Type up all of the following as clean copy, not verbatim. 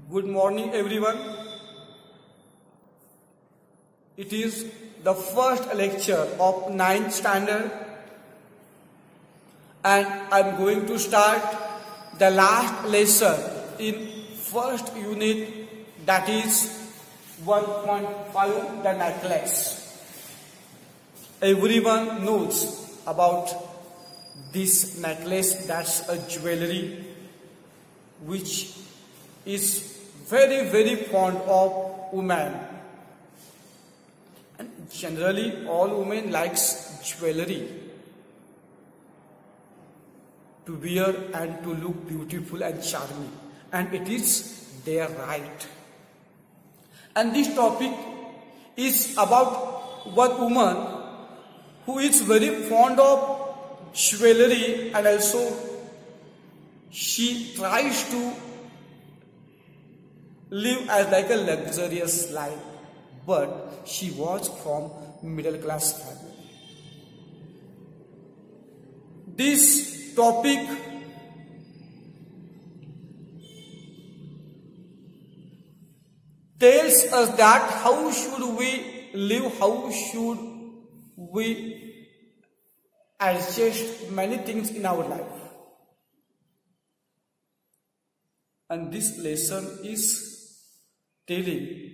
Good morning everyone. It is the first lecture of 9th standard and I am going to start the last lesson in first unit, that is 1.5, the necklace. Everyone knows about this necklace. That's a jewelry which is very fond of women, and generally all women likes jewelry to wear and to look beautiful and charming, and it is their right. And this topic is about one woman who is very fond of jewelry, and also she tries to live as like a luxurious life, but she was from middle class family. This topic tells us that how should we live, how should we adjust many things in our life. And this lesson is telling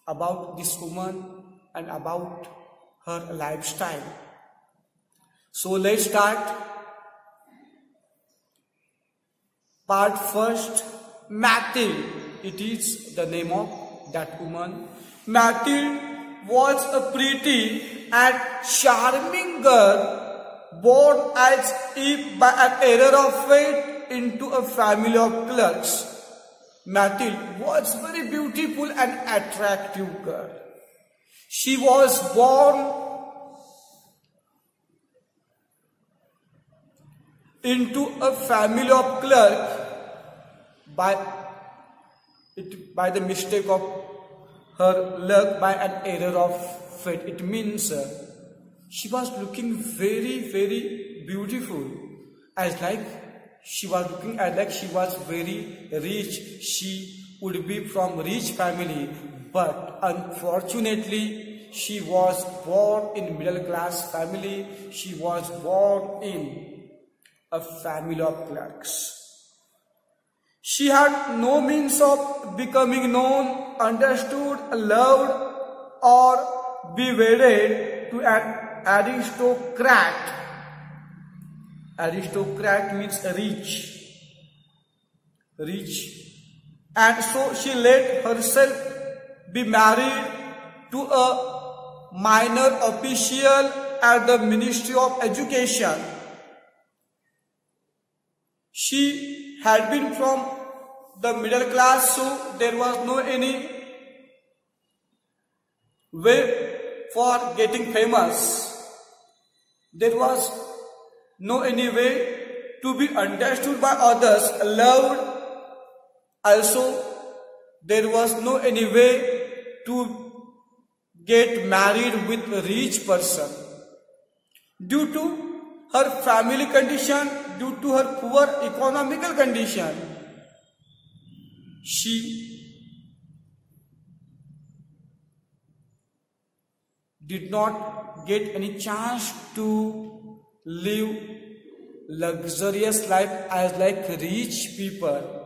about this woman and about her lifestyle. So let's start. Part first, Mathilde. It is the name of that woman. Mathilde was a pretty and charming girl, born as if by an error of fate into a family of clerks. Mathilde was very beautiful and attractive girl. She was born into a family of clerks by the mistake of her luck, by an error of fate. It means she was looking very beautiful, as like she was looking as like she was very rich. She would be from rich family, but unfortunately she was born in middle class family. She was born in a family of clerks. She had no means of becoming known, understood, loved, or be wedded to an aristocrat. Aristocrat means rich. And so she let herself be married to a minor official at the Ministry of Education. She had been from the middle class, so there was no any way for getting famous. There was no any way to be understood by others, loved. Also, there was no any way to get married with a rich person. Due to her family condition, due to her poor economical condition, she did not get any chance to live luxurious life as like rich people.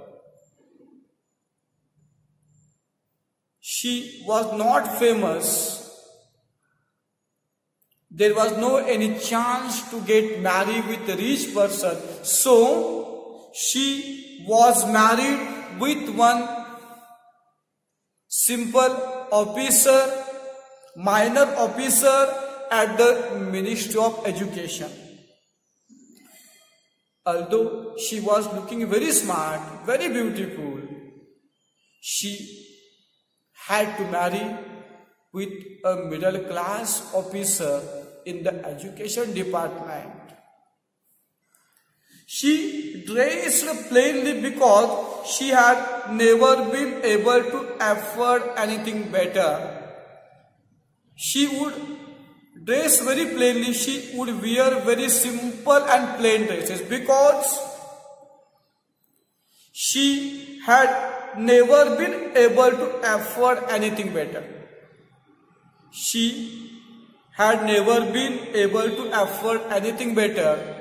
She was not famous. There was no any chance to get married with a rich person. So she was married with one simple officer, minor officer at the Ministry of Education. Although she was looking very smart, very beautiful, she had to marry with a middle class officer in the education department. She dressed plainly because she had never been able to afford anything better. She would dress very plainly. She would wear very simple and plain dresses because she had never been able to afford anything better. She had never been able to afford anything better.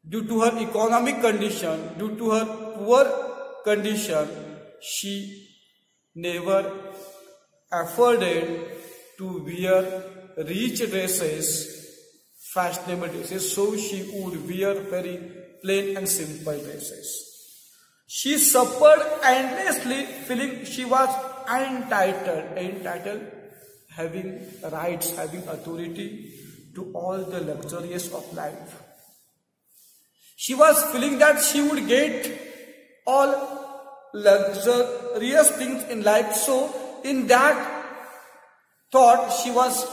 Due to her economic condition, due to her poor condition, she never afforded to wear rich dresses, fashionable dresses, so she would wear very plain and simple dresses. She suffered endlessly, feeling she was entitled, having rights, having authority to all the luxuries of life. She was feeling that she would get all luxurious things in life, so in that thought she was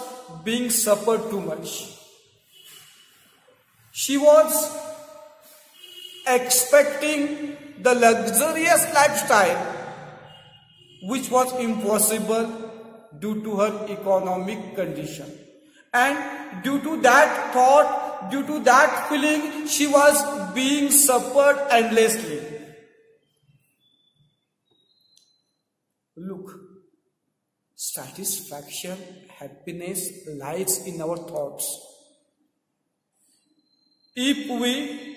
being suffered too much. She was expecting the luxurious lifestyle which was impossible due to her economic condition, and due to that thought, due to that feeling, she was being suffered endlessly. Look, satisfaction, happiness lies in our thoughts. If we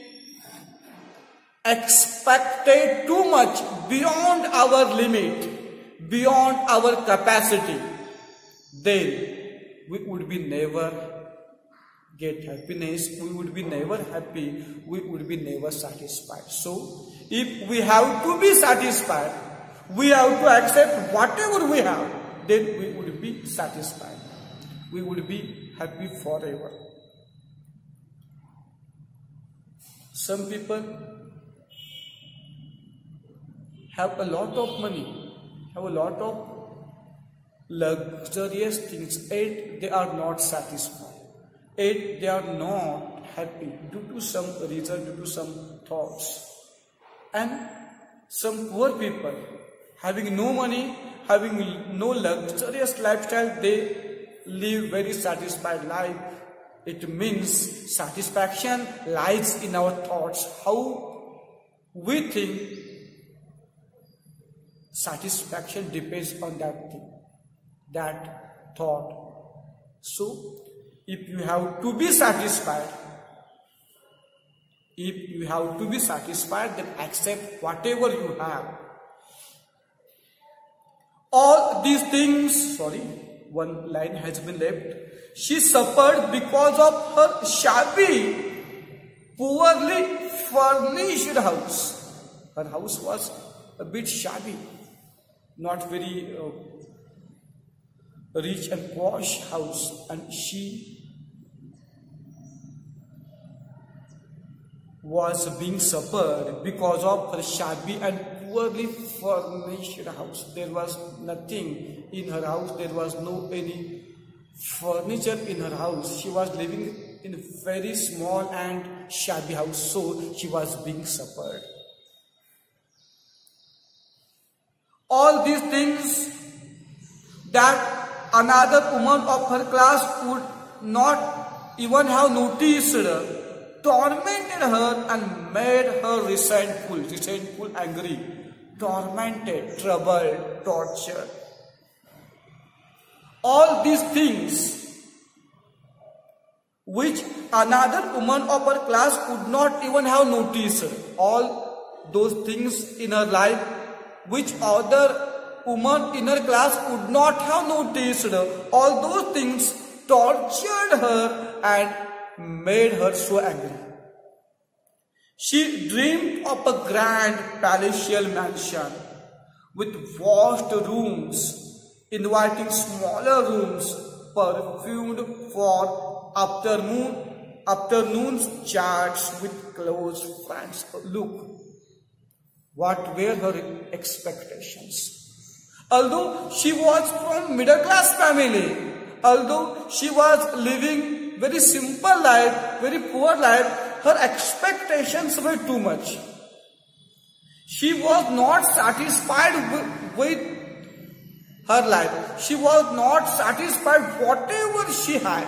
expected too much beyond our limit, beyond our capacity, then we would be never get happiness, we would be never happy, we would be never satisfied. So, if we have to be satisfied, we have to accept whatever we have, then we would be satisfied. We would be happy forever. Some people have a lot of money, have a lot of luxurious things, yet they are not satisfied. Yet they are not happy due to some reason, due to some thoughts. And some poor people, having no money, having no luxurious lifestyle, they live very satisfied life. It means satisfaction lies in our thoughts. How we think, satisfaction depends on that thing, that thought. So, if you have to be satisfied, then accept whatever you have. All these things, one line has been left. She suffered because of her shabby, poorly furnished house. Her house was a bit shabby, not very rich and posh house, and she was being suffered because of her shabby and poorly furnished house. There was nothing in her house, there was no any furniture in her house. She was living in a very small and shabby house, so she was being suffered. All these things that another woman of her class would not even have noticed tormented her and made her resentful, angry, tormented, troubled, tortured. All these things which another woman of her class would not even have noticed, all those things in her life which other woman in her class would not have noticed, all those things tortured her and made her so angry. She dreamed of a grand palatial mansion with vast rooms, inviting smaller rooms, perfumed for afternoon chats with close friends. Look, what were her expectations? Although she was from middle class family, although she was living very simple life, very poor life, her expectations were too much. She was not satisfied with her life. She was not satisfied whatever she had.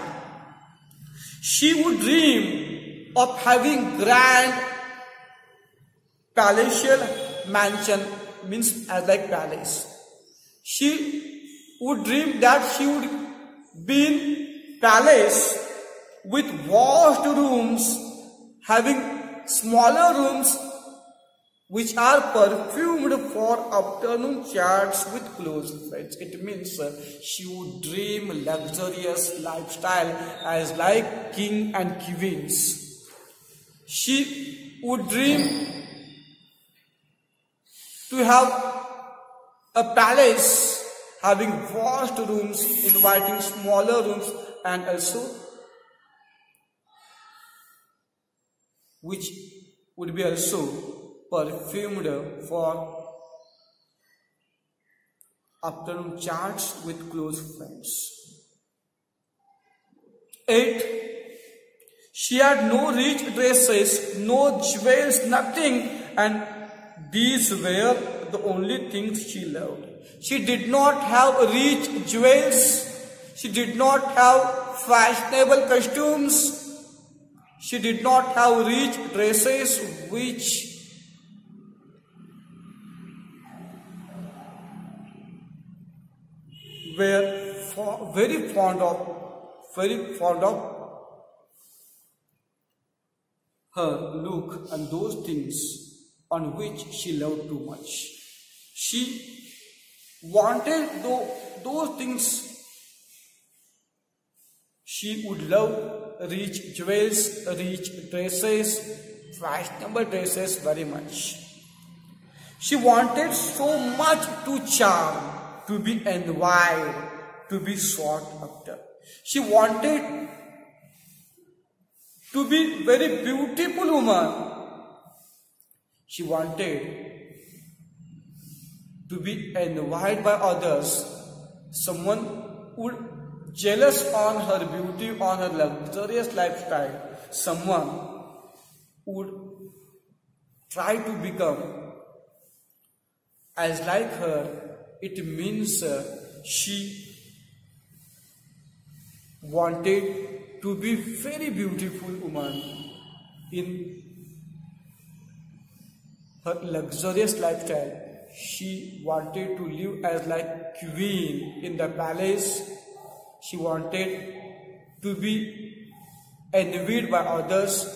She would dream of having grand palatial mansion, means as like palace. She would dream that she would be in palace with vast rooms, having smaller rooms which are perfumed for afternoon chats with close friends. It means she would dream luxurious lifestyle as like king and queens. She would dream to have a palace having vast rooms, inviting smaller rooms, and also which would be also perfumed for afternoon chats with close friends. 8. She had no rich dresses, no jewels, nothing, and these were the only things she loved. She did not have rich jewels, she did not have fashionable costumes, she did not have rich dresses which were very fond of her look and those things on which she loved too much. She wanted those things. She would love rich jewels, rich dresses, fashionable dresses very much. She wanted so much to charm, to be envied, to be sought after. She wanted to be very beautiful woman. She wanted to be envied by others. Someone would jealous on her beauty, on her luxurious lifestyle. Someone would try to become as like her. It means she wanted to be very beautiful woman in her luxurious lifestyle. She wanted to live as like queen in the palace. She wanted to be envied by others.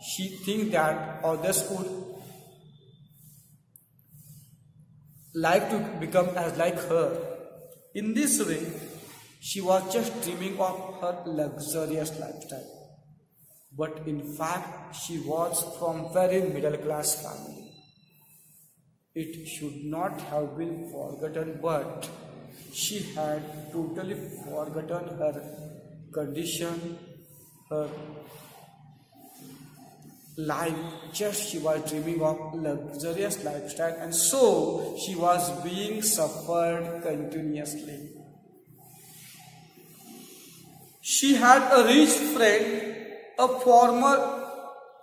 She thinks that others would like to become as like her. In this way, she was just dreaming of her luxurious lifestyle. But in fact, she was from very middle class family. It should not have been forgotten, but she had totally forgotten her condition, her life. Just she was dreaming of luxurious lifestyle, and so she was being suffered continuously. She had a rich friend, a former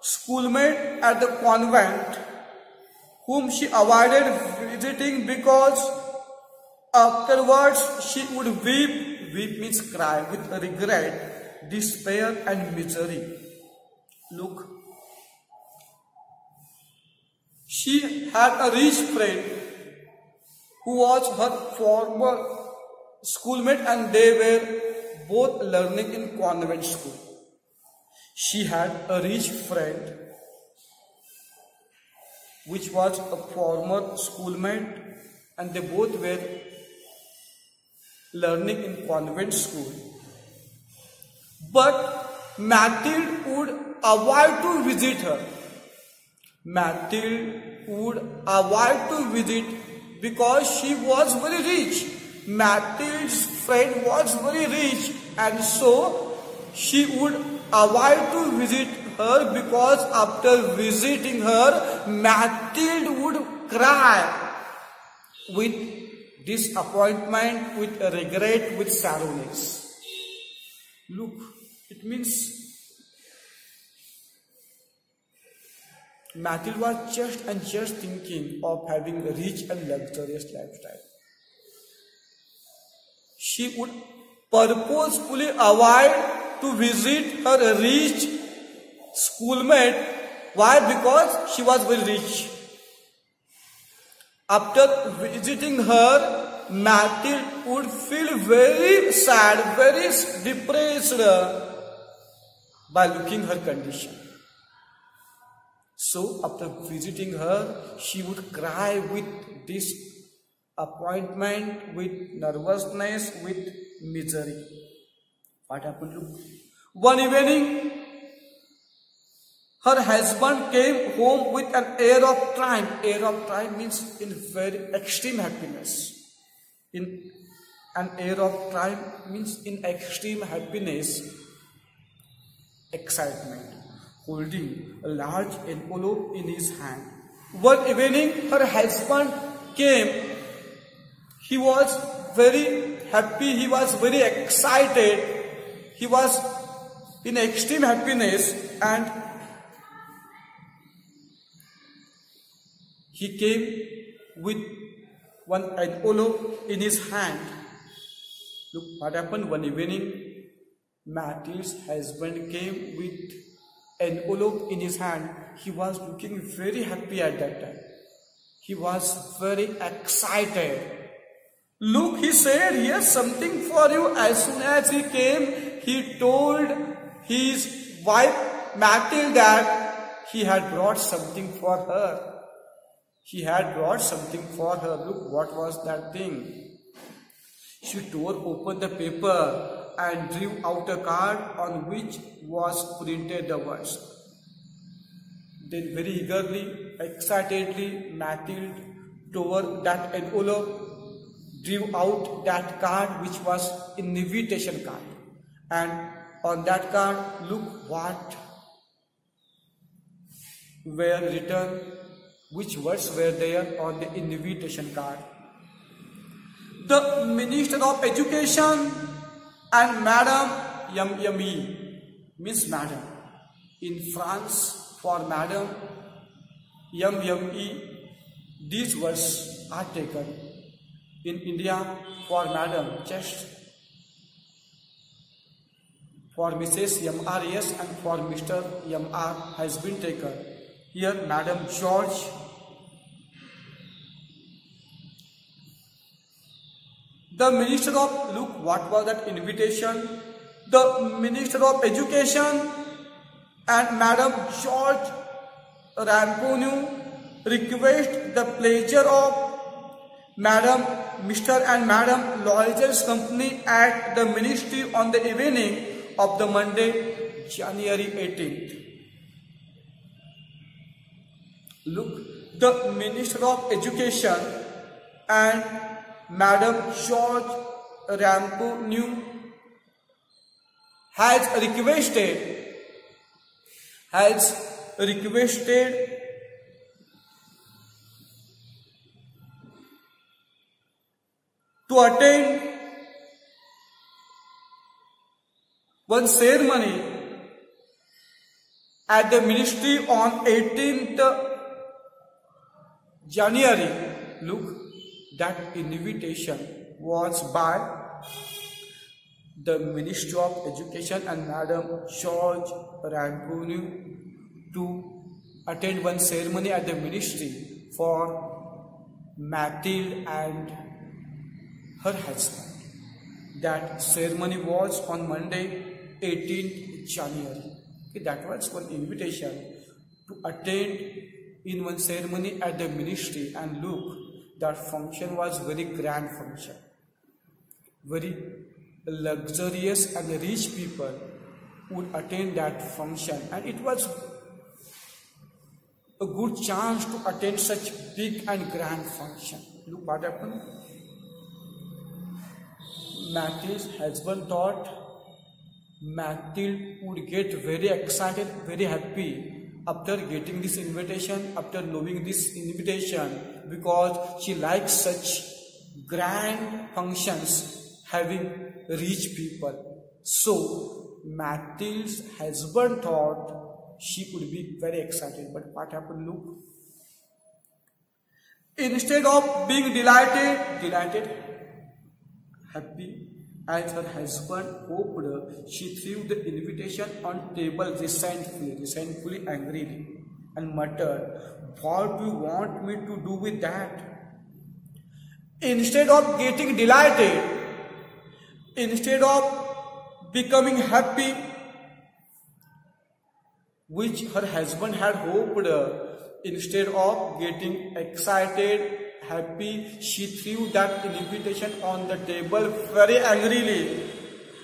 schoolmate at the convent, whom she avoided visiting because afterwards she would weep. Weep means cry, with regret, despair and misery. Look, she had a rich friend who was her former schoolmate, and they were both learning in convent school. She had a rich friend which was a former schoolmate, and they both were learning in convent school. But Mathilde would avoid to visit her. Mathilde would avoid to visit because she was very rich. Mathilde's friend was very rich, and so she would avoid to visit her because after visiting her, Mathilde would cry with disappointment, with regret, with sadness. Look, it means Mathilde was just thinking of having a rich and luxurious lifestyle. She would purposefully avoid to visit her rich schoolmate. Why? Because she was very rich. After visiting her, Mathilde would feel very sad, very depressed by looking her condition. So after visiting her, she would cry with disappointment, with nervousness, with misery. What happened? Look. One evening, her husband came home with an air of triumph. Air of triumph means in very extreme happiness. In an air of triumph means in extreme happiness, excitement, holding a large envelope in his hand. One evening, her husband came. He was very happy. He was very excited. He was in extreme happiness, and he came with one envelope in his hand. Look what happened. One evening, Mathilde's husband came with an envelope in his hand. He was looking very happy at that time. He was very excited. Look, he said, here's something for you. As soon as he came, he told his wife Mathilde that he had brought something for her. He had brought something for her. Look, what was that thing? She tore open the paper and drew out a card on which was printed the words. Then very eagerly, excitedly, Mathilde tore that envelope, drew out that card which was an invitation card. And on that card, look what were written, which words were there on the invitation card. The Minister of Education and Madame Yemi, means Madam. In France, for Madame Yemi, these words are taken. In India, for Madam, just. For Mrs. M.R. yes, and for Mr. M.R. has been taken. Here, Madam George. The Minister of, look, what was that invitation? The Minister of Education and Madam George Ramponneau request the pleasure of Madam, Mr. and Madam Loisel's company at the Ministry on the evening of the Monday, January 18th. Look, the Minister of Education and Madam George Ramponneau has requested to attend one ceremony at the ministry on 18th January. Look, that invitation was by the Ministry of Education and Madam George Ramponneau to attend one ceremony at the ministry for Mathilde and her husband. That ceremony was on Monday, 18th January. Okay, that was one invitation to attend in one ceremony at the ministry, and look, that function was very grand function. Very luxurious and rich people would attend that function, and it was a good chance to attend such big and grand function. Look what happened. Mathilde's husband thought Mathilde would get very excited, very happy after getting this invitation, after knowing this invitation, because she likes such grand functions having rich people. So Mathilde's husband thought she would be very excited. But what happened? Look, instead of being delighted, happy as her husband hoped, she threw the invitation on table resentfully, angrily, and muttered, "What do you want me to do with that? Instead of getting delighted, instead of becoming happy, which her husband had hoped, instead of getting excited, happy, she threw that invitation on the table very angrily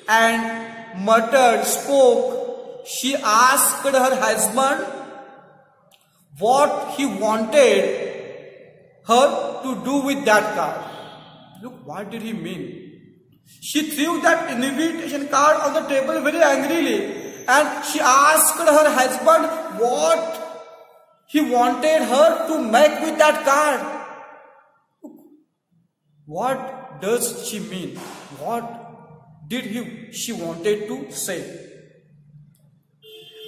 and muttered, spoke. She asked her husband what he wanted her to do with that card. Look, what did he mean? She threw that invitation card on the table very angrily and she asked her husband what he wanted her to make with that card. What does she mean? What did she wanted to say?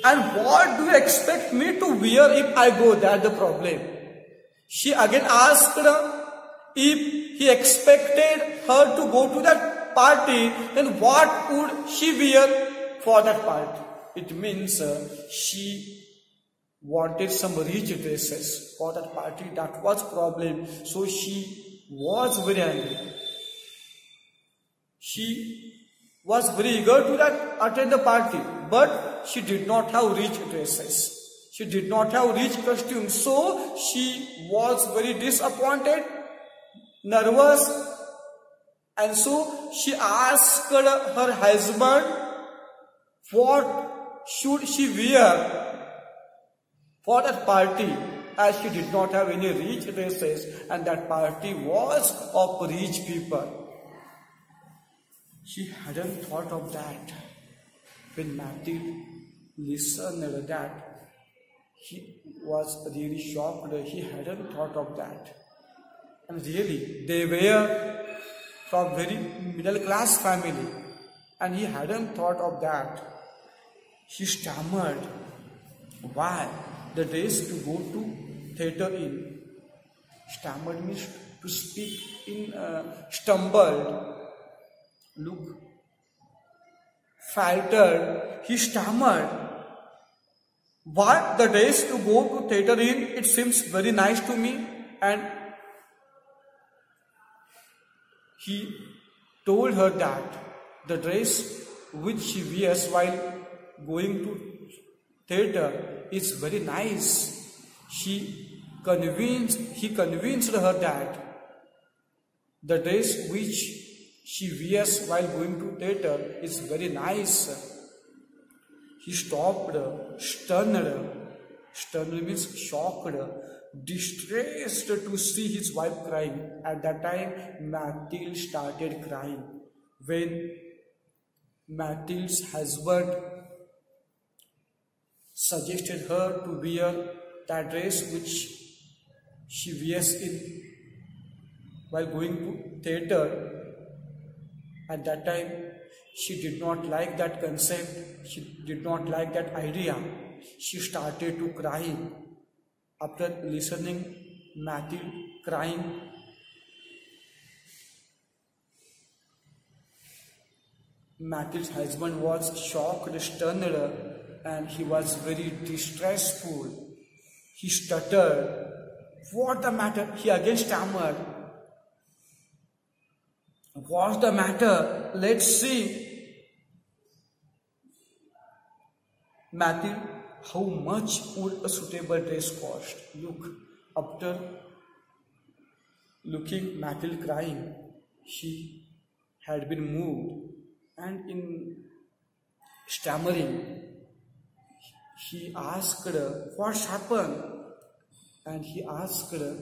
And what do you expect me to wear if I go? That's the problem. She again asked if he expected her to go to that party, then what would she wear for that party? It means she wanted some rich dresses for that party. That was problem. So she was very angry. She was very eager to attend the party, but she did not have rich dresses. She did not have rich costumes. So she was very disappointed, nervous, and so she asked her husband what should she wear for that party, as she did not have any rich dresses and that party was of rich people. She hadn't thought of that. When Matthew listened to that, he was really shocked. He hadn't thought of that. And really, they were from very middle class family and he hadn't thought of that. He stammered. Why? The days to go to theatre in. Stammered means to speak in, stumbled. Look, faltered. He stammered. Why? The days to go to theatre in, it seems very nice to me. And he told her that the dress which she wears while going to theatre is very nice. He convinced her that the dress which she wears while going to theatre is very nice. He stopped, stunned. Stunned means shocked, distressed to see his wife crying. At that time, Mathilde started crying. When Mathilde's husband suggested her to wear that dress which she wears while going to theatre, at that time she did not like that concept, she did not like that idea. She started to cry. After listening Mathilde crying, Mathilde's husband was shocked, stunned, and he was very distressful. He stuttered. What's the matter? He again stammered. What's the matter? Let's see. Mathilde, how much would a suitable dress cost? Look, after looking Mathilde crying, she had been moved, and in stammering, he asked her, what's happened? And he asked her,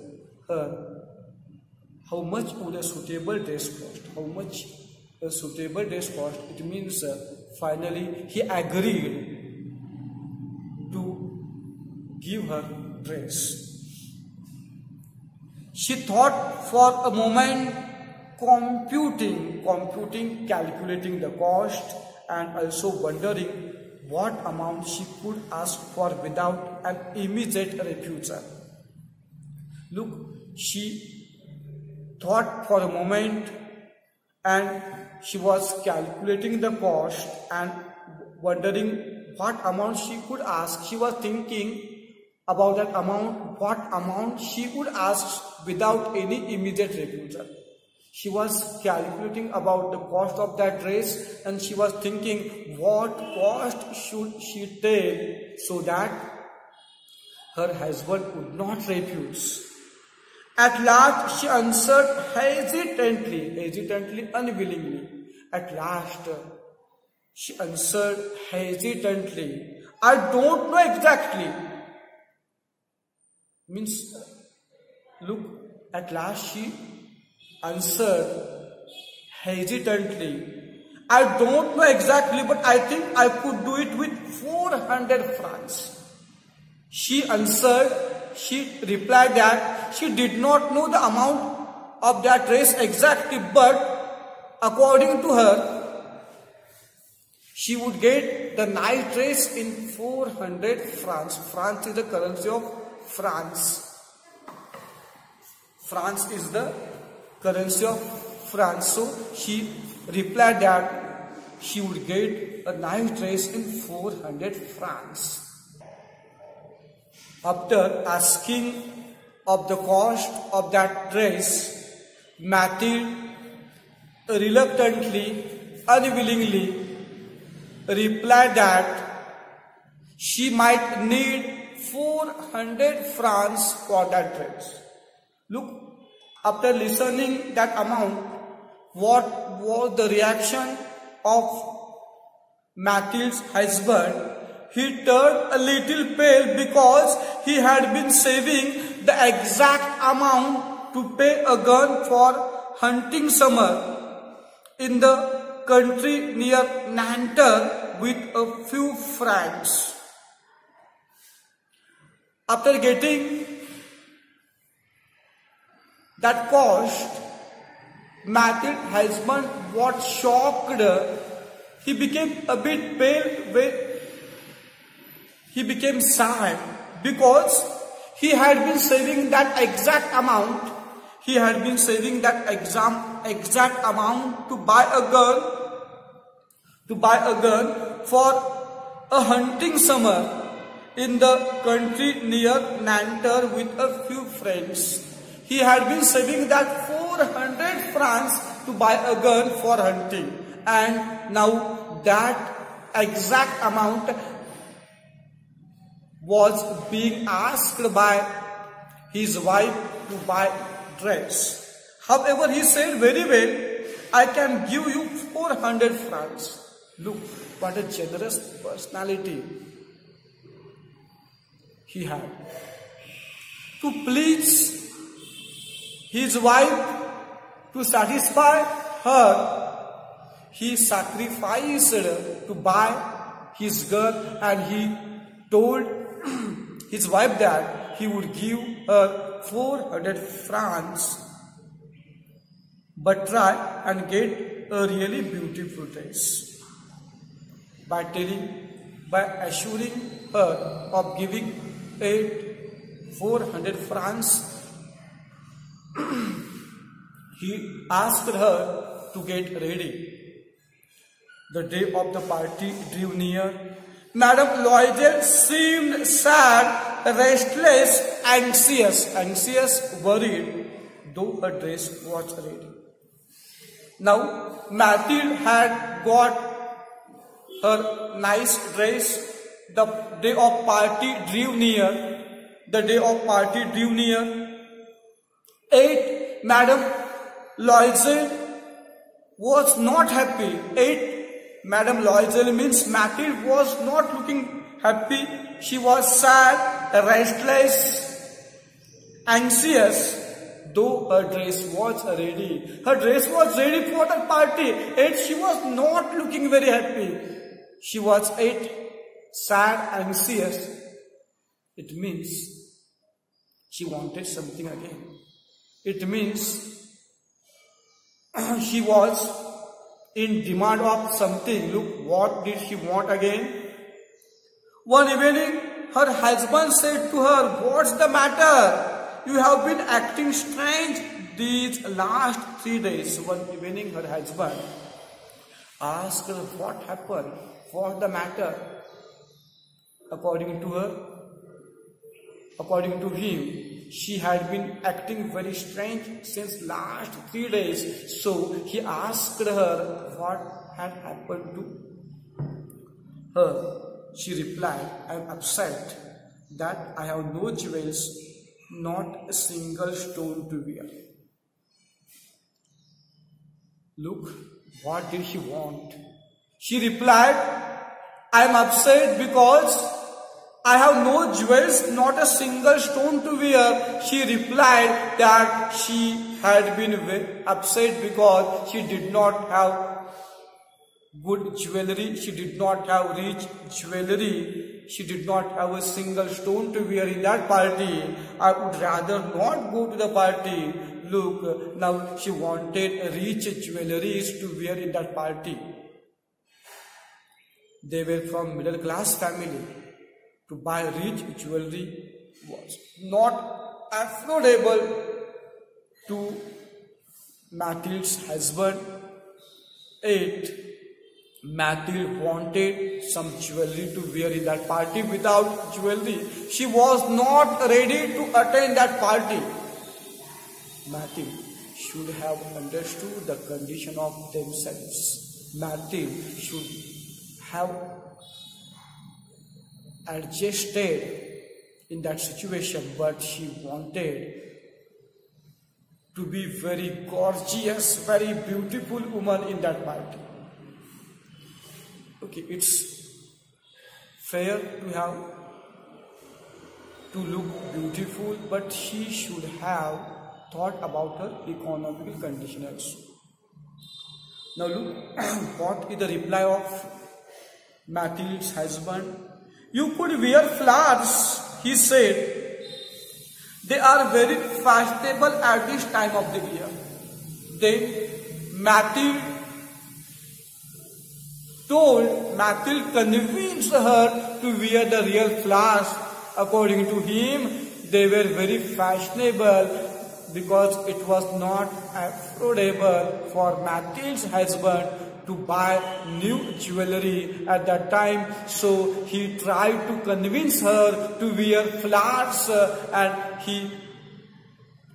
how much would a suitable dress cost? How much a suitable dress cost? It means finally he agreed to give her dress. She thought for a moment, calculating the cost, and also wondering what amount she could ask for without an immediate refusal. Look, she thought for a moment and she was calculating the cost and wondering what amount she could ask. She was thinking about that amount, what amount she would ask without any immediate refusal. She was calculating about the cost of that dress, and she was thinking what cost should she take so that her husband would not refuse. At last she answered hesitantly, unwillingly. At last she answered hesitantly, I don't know exactly. Means, look, at last she answered hesitantly, I don't know exactly, but I think I could do it with 400 francs. She replied that she did not know the amount of that dress exactly, but according to her, she would get the nice dress in 400 francs. France is the currency of France. France is the currency of France. So she replied that she would get a nice dress in 400 francs. After asking of the cost of that dress, Mathilde reluctantly, unwillingly replied that she might need 400 francs for that dress. Look, after listening that amount, what was the reaction of Mathilde's husband? He turned a little pale because he had been saving the exact amount to pay a gun for hunting summer in the country near Nanterre with a few francs. After getting that cost, Mathilde's husband was shocked. He became a bit pale. He became sad because he had been saving that exact amount. He had been saving that exact amount to buy a gun for a hunting summer in the country near Nanterre with a few friends. He had been saving that 400 francs to buy a gun for hunting, and now that exact amount was being asked by his wife to buy dress. However, he said, very well, I can give you 400 francs. Look, what a generous personality he had. To please his wife, to satisfy her, he sacrificed to buy his gun, and he told his wife that he would give her 400 francs, but try and get a really beautiful dress. By assuring her of giving 400 francs, he asked her to get ready. The day of the party drew near. Madame Loisel seemed sad, restless, anxious, worried, though her dress was ready. Now, Mathilde had got her nice dress. The day of party drew near. Madame Loisel was not happy. Madame Loisel means Mathilde was not looking happy. She was sad, restless, anxious, though her dress was ready. Her dress was ready for the party, yet she was not looking very happy. She was sad, anxious. It means she wanted something again. It means she was in demand of something. Look, what did she want again? One evening, her husband said to her, "What's the matter? You have been acting strange these last 3 days." One evening, her husband asked her, "What happened? What's the matter?" According to him, She had been acting very strange since last 3 days. So he asked her what had happened to her. She replied, I am upset that I have no jewels, not a single stone to wear. Look, what did she want? She replied, I am upset because I have no jewels, not a single stone to wear. She replied that she had been upset because she did not have good jewelry, she did not have rich jewelry, she did not have a single stone to wear in that party. I would rather not go to the party. Look, now she wanted rich jewelries to wear in that party. They were from middle class family. To buy rich jewelry was not affordable to Mathilde's husband. Mathilde wanted some jewelry to wear in that party. Without jewelry, she was not ready to attend that party. Mathilde should have understood the condition of themselves. Mathilde should have adjusted in that situation, but she wanted to be very gorgeous, very beautiful woman in that party. Okay, it's fair to look beautiful, but she should have thought about her economical condition also. Now look, what is the reply of Mathilde's husband? You could wear flowers, he said. They are very fashionable at this time of the year. Then Mathilde convinced her to wear the real flowers. According to him, they were very fashionable because it was not affordable for Mathilde's husband to buy new jewelry at that time. So he tried to convince her to wear flowers, and he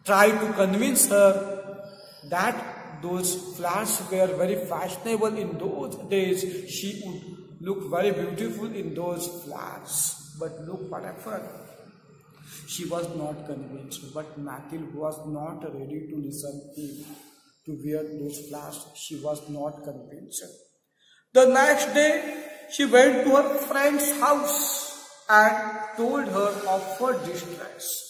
tried to convince her that those flowers were very fashionable in those days. She would look very beautiful in those flowers. But look what happened. She was not convinced, but Mathilde was not ready to listen to wear those flowers. She was not convinced. The next day, she went to her friend's house and told her of her distress.